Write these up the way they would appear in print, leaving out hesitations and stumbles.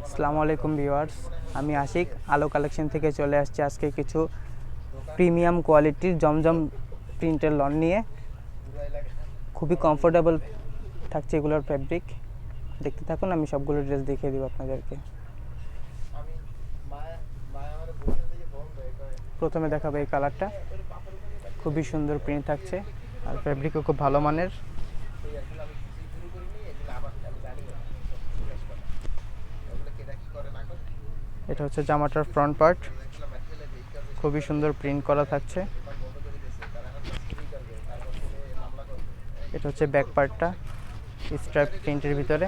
আসসালামু আলাইকুম ভিউয়ার্স, আমি আশিক আলো কালেকশন থেকে চলে আসছি আজকে কিছু প্রিমিয়াম কোয়ালিটির জমজম প্রিন্টের লন নিয়ে। খুবই কমফোর্টেবল থাকছে এগুলোর ফ্যাব্রিক। দেখতে থাকুন, আমি সবগুলো ড্রেস দেখিয়ে দেবো আপনাদেরকে। প্রথমে দেখাবো এই কালারটা, খুবই সুন্দর প্রিন্ট থাকছে আর ফ্যাব্রিকও খুব ভালো মানের। এটা হচ্ছে জামাটার ফ্রন্ট পার্ট, খুবই সুন্দর প্রিন্ট করা থাকছে। এটা হচ্ছে ব্যাক পার্টটা, স্ট্রাইপ প্রিন্টের ভিতরে।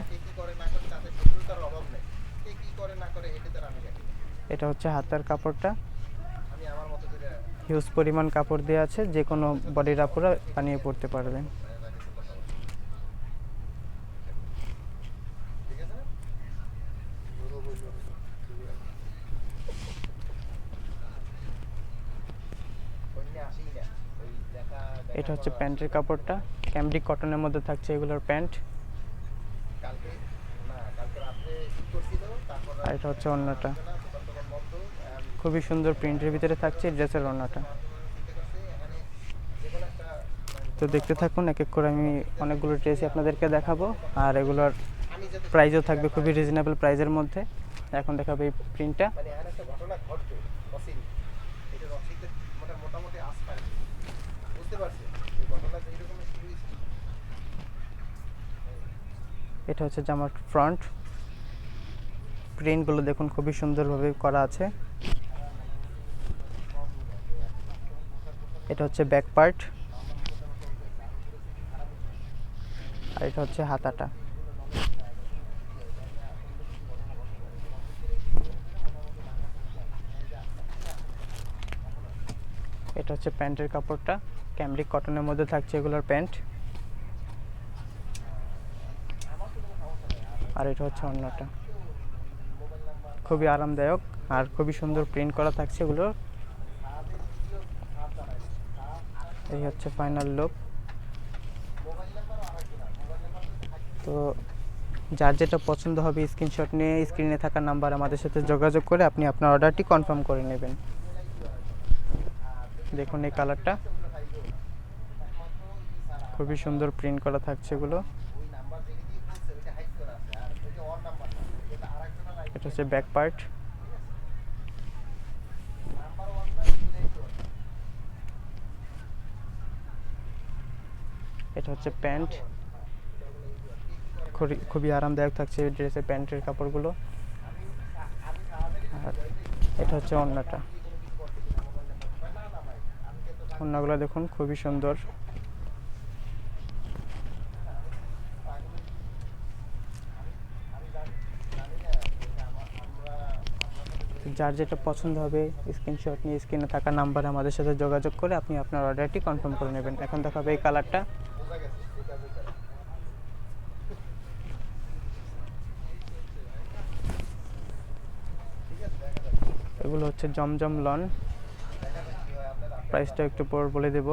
এটা হচ্ছে হাতার কাপড়টা, হিউজ পরিমাণ কাপড় দেওয়া আছে, যে কোনো বডির আপুরা বানিয়ে পড়তে পারবেন। এটা হচ্ছে প্যান্টের কাপড়টা, ক্যামব্রিক কটনের মধ্যে থাকছে এগুলোর প্যান্ট। আর এটা হচ্ছে ওড়নাটা, খুবই সুন্দর প্রিন্টের ভিতরে থাকছে ড্রেসের ওড়নাটা। তো দেখতে থাকুন, এক এক করে আমি অনেকগুলো ড্রেসই আপনাদেরকে দেখাবো, আর এগুলোর প্রাইসও থাকবে খুবই রিজনেবল প্রাইসের মধ্যে। এখন দেখাবো এই প্রিন্টটা। এটা হচ্ছে জামার ফ্রন্ট, প্রিন্টগুলো দেখুন খুবই সুন্দরভাবে করা আছে। এটা হচ্ছে ব্যাক পার্ট, আর এটা হচ্ছে হাতাটা। এটা হচ্ছে প্যান্টের কাপড়টা, ক্যামব্রিক কটনের মধ্যে থাকছে এগুলোর প্যান্ট। আর এটা হচ্ছে ওড়নাটা, খুবই আরামদায়ক আর খুবই সুন্দর প্রিন্ট করা থাকছে এগুলোর। এই হচ্ছে ফাইনাল লুক। তো যার যেটা পছন্দ হবে স্ক্রিনশট নিয়ে স্ক্রিনে থাকা নাম্বার আমাদের সাথে যোগাযোগ করে আপনি আপনার অর্ডারটি কনফার্ম করে নেবেন। দেখুন এই কালারটা, খুবই সুন্দর প্রিন্ট করা থাকছে এগুলো। এটা হচ্ছে ব্যাক পার্ট, এটা হচ্ছে প্যান্ট, খুবই আরামদায়ক থাকছে এই ড্রেসের প্যান্টের কাপড়গুলো। আর এটা হচ্ছে ওড়নাটা, ওড়নাগুলো দেখুন খুবই সুন্দর। যার যেটা পছন্দ হবে স্ক্রিনশট নিয়ে স্ক্রিনে থাকা নাম্বারে আমাদের সাথে যোগাযোগ করে আপনি আপনার অর্ডারটি কনফার্ম করে নেবেন। এখন দেখাবে এই কালারটা, এগুলো হচ্ছে জমজম লন। প্রাইসটা একটু পর বলে দেব।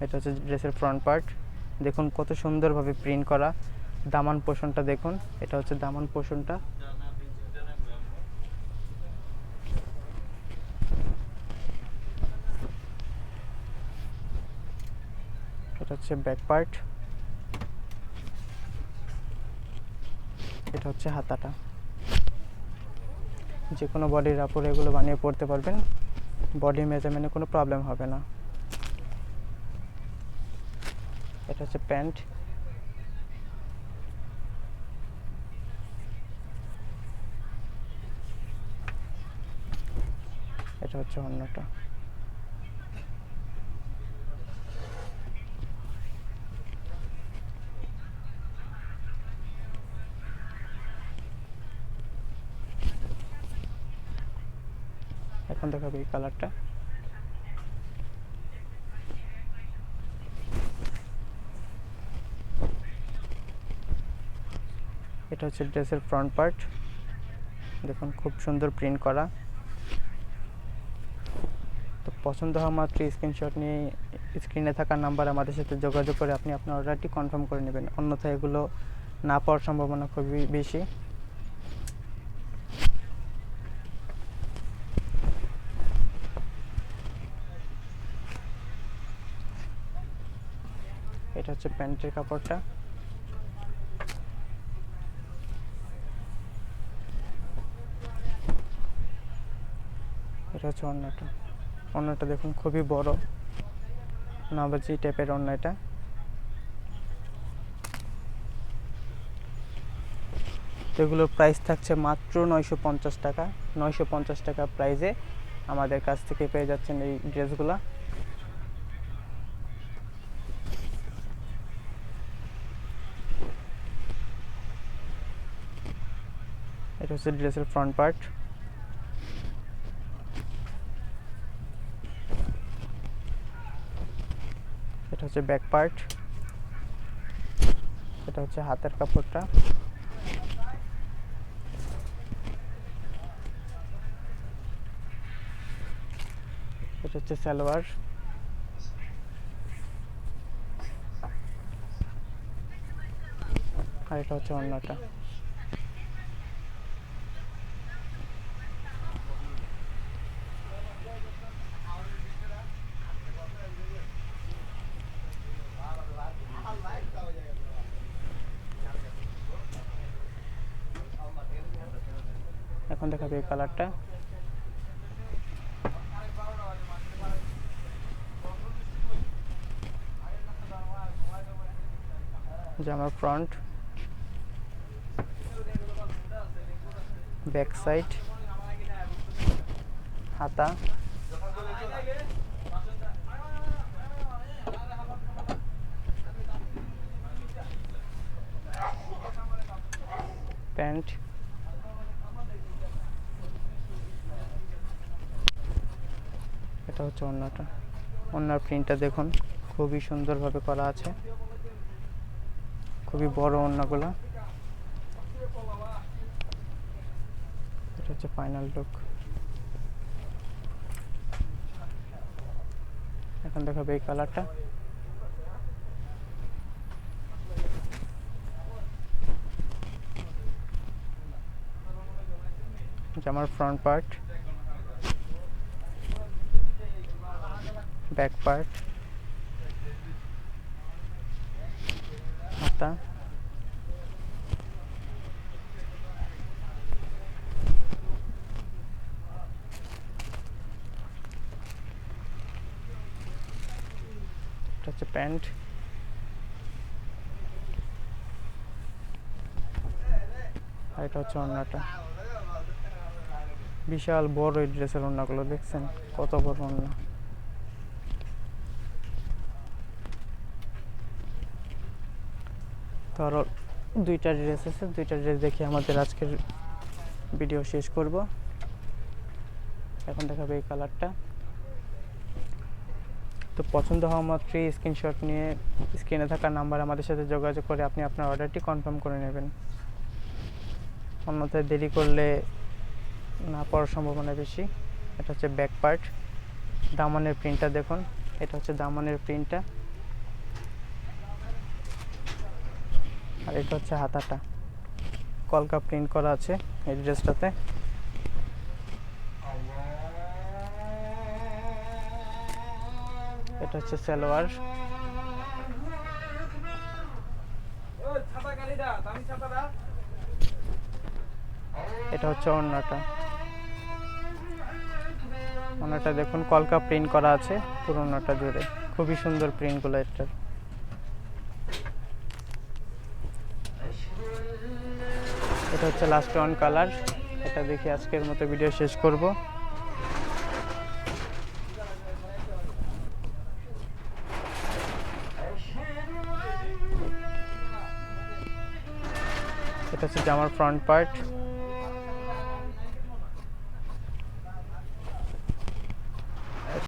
এটা হচ্ছে ড্রেসের ফ্রন্ট পার্ট, দেখুন কত সুন্দরভাবে প্রিন্ট করা। দামান পোর্শনটা দেখুন, এটা হচ্ছে দামান পোর্শনটা। এটা হচ্ছে ব্যাক পার্ট, এটা হচ্ছে হাতাটা। যে কোনো বডির আপুরে এগুলো বানিয়ে পড়তে পারবেন, বডি মেজারমেন্টে কোনো প্রবলেম হবে না। এটা হচ্ছে প্যান্ট, এটা হচ্ছে ওড়নাটা। এখন দেখাবো এই কালারটা, এটা হচ্ছে ড্রেসের ফ্রন্ট পার্ট, দেখুন খুব সুন্দর প্রিন্ট করা। তো পছন্দ হওয়া মাত্র স্ক্রিনশট নিয়ে স্ক্রিনে থাকা নাম্বার আমাদের সাথে যোগাযোগ করে আপনি আপনার অর্ডারটি কনফার্ম করে নেবেন, অন্যথায় এগুলো না পাওয়ার সম্ভাবনা খুবই বেশি। হচ্ছে প্যান্টের কাপড়টা। এটা হচ্ছে ওড়নাটা। ওড়নাটা দেখুন খুবই বড় নবাজি টাইপের ওড়না এটা। এগুলোর প্রাইস থাকছে মাত্র 950 টাকা। 950 টাকা প্রাইসে আমাদের কাছ থেকে পেয়ে যাচ্ছেন এই ড্রেসগুলো। এটা হচ্ছে ড্রেসের ফ্রন্ট পার্ট। এটা হচ্ছে ব্যাক পার্ট। এটা হচ্ছে হাতের কাপড়টা। এটা হচ্ছে সালোয়ার। আর এটা হচ্ছে ওড়নাটা। এখন দেখাবে এই কালারটা। জামার ফ্রন্ট, ব্যাক সাইড, হাতা, প্যান্ট, এটা হচ্ছে ওড়নাটা। ওড়নার প্রিন্টটা দেখুন খুবই সুন্দরভাবে করা আছে, খুবই বড় ওড়নাগুলো। এটা হচ্ছে ফাইনাল লুক। এখন দেখাবে এই কালারটা। জামার ফ্রন্ট পার্ট, ব্যাক পার্ট, হাতা, এটা হচ্ছে প্যান্ট, আর এটা হচ্ছে ওড়নাটা। বিশাল বড় এই ড্রেসের ওড়নাগুলো দেখছেন কত বড় ওড়না। তো আরও দুইটা ড্রেস আছে, দুইটা ড্রেস দেখে আমাদের আজকের ভিডিও শেষ করব। এখন দেখাবে এই কালারটা। তো পছন্দ হওয়া মাত্রই স্ক্রিনশট নিয়ে স্ক্রিনে থাকা নাম্বার আমাদের সাথে যোগাযোগ করে আপনি আপনার অর্ডারটি কনফার্ম করে নেবেন। অন্যথায় দেরি করলে না পাওয়ার সম্ভাবনা বেশি। এটা হচ্ছে ব্যাক পার্ট। দামানের প্রিন্টটা দেখুন, এটা হচ্ছে দামানের প্রিন্টটা। আর এটা হচ্ছে হাতাটা, কলকা প্রিন্ট করা আছে এই ড্রেসটাতে। এটা হচ্ছে সালোয়ার। এটা হচ্ছে ওড়নাটা। ওড়নাটা দেখুন কলকা প্রিন্ট করা আছে পুরো ওড়নাটা জুড়ে, খুবই সুন্দর প্রিন্টগুলো এটার। এটা হচ্ছে লাস্ট ওয়ান কালার। এটা দেখে আজকের মতো ভিডিও শেষ করব। এটা হচ্ছে জামার ফ্রন্ট পার্ট।